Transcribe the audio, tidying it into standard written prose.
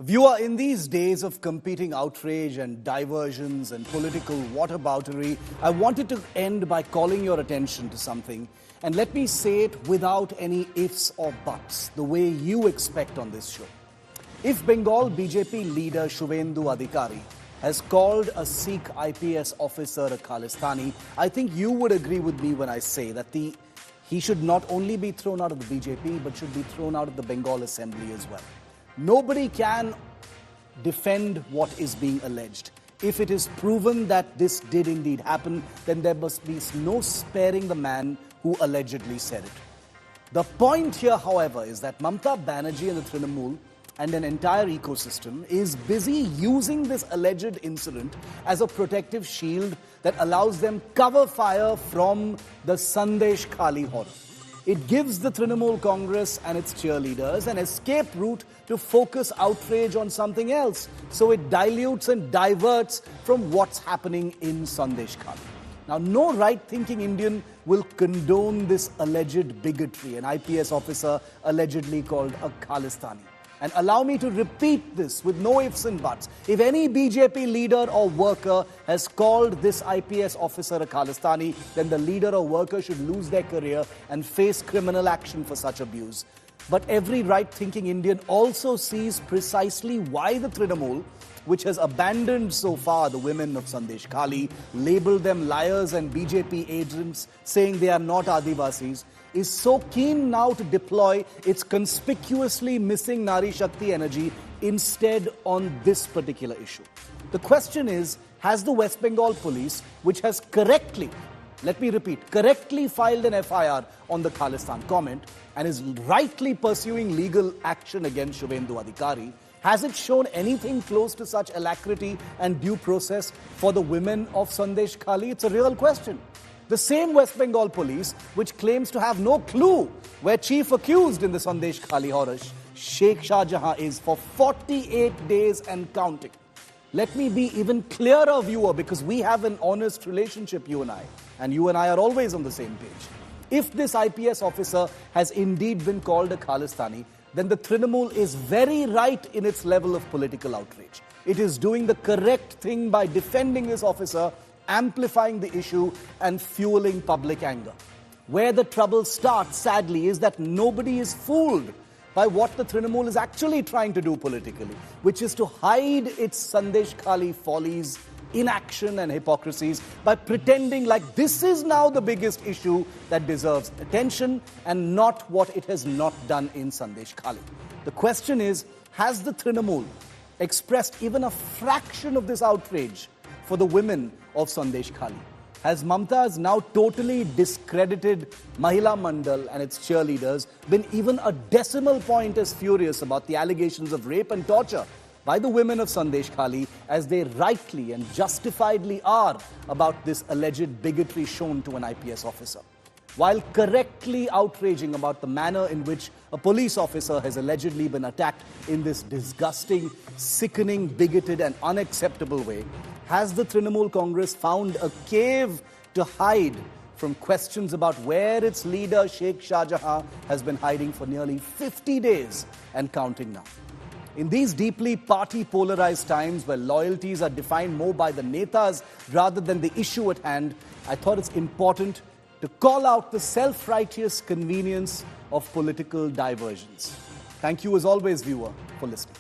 Viewer, in these days of competing outrage and diversions and political whataboutery, I wanted to end by calling your attention to something. And let me say it without any ifs or buts, the way you expect on this show. If Bengal BJP leader Suvendu Adhikari has called a Sikh IPS officer a Khalistani, I think you would agree with me when I say that he should not only be thrown out of the BJP, but should be thrown out of the Bengal Assembly as well. Nobody can defend what is being alleged. If it is proven that this did indeed happen, then there must be no sparing the man who allegedly said it. The point here, however, is that Mamata Banerjee and the Trinamool and an entire ecosystem is busy using this alleged incident as a protective shield that allows them cover fire from the Sandeshkhali horror. It gives the Trinamool Congress and its cheerleaders an escape route to focus outrage on something else. So it dilutes and diverts from what's happening in Sandeshkhali. Now, no right-thinking Indian will condone this alleged bigotry, an IPS officer allegedly called a Khalistani. And allow me to repeat this with no ifs and buts. If any BJP leader or worker has called this IPS officer a Khalistani, then the leader or worker should lose their career and face criminal action for such abuse. But every right-thinking Indian also sees precisely why the Trinamool, which has abandoned so far the women of Sandeshkhali, labelled them liars and BJP agents, saying they are not Adivasis, is so keen now to deploy its conspicuously missing Nari Shakti energy instead on this particular issue. The question is, has the West Bengal Police, which has correctly, let me repeat, correctly filed an FIR on the Khalistan comment and is rightly pursuing legal action against Suvendu Adhikari, has it shown anything close to such alacrity and due process for the women of Sandeshkhali? It's a real question. The same West Bengal Police, which claims to have no clue where chief accused in the Sandeshkhali horror, Sheikh Shah Jahan, is for 48 days and counting. Let me be even clearer, viewer, because we have an honest relationship, you and I are always on the same page. If this IPS officer has indeed been called a Khalistani, then the Trinamool is very right in its level of political outrage. It is doing the correct thing by defending this officer, amplifying the issue and fueling public anger. Where the trouble starts, sadly, is that nobody is fooled by what the Trinamool is actually trying to do politically, which is to hide its Sandeshkhali follies, inaction and hypocrisies by pretending like this is now the biggest issue that deserves attention and not what it has not done in Sandeshkhali. The question is, has the Trinamool expressed even a fraction of this outrage for the women of Sandeshkhali? Has Mamata's now totally discredited Mahila Mandal and its cheerleaders been even a decimal point as furious about the allegations of rape and torture by the women of Sandeshkhali as they rightly and justifiedly are about this alleged bigotry shown to an IPS officer? While correctly outraging about the manner in which a police officer has allegedly been attacked in this disgusting, sickening, bigoted and unacceptable way, has the Trinamool Congress found a cave to hide from questions about where its leader Sheikh Shah Jahan has been hiding for nearly 50 days and counting now? In these deeply party-polarized times where loyalties are defined more by the netas rather than the issue at hand, I thought it's important to call out the self-righteous convenience of political diversions. Thank you as always, viewer, for listening.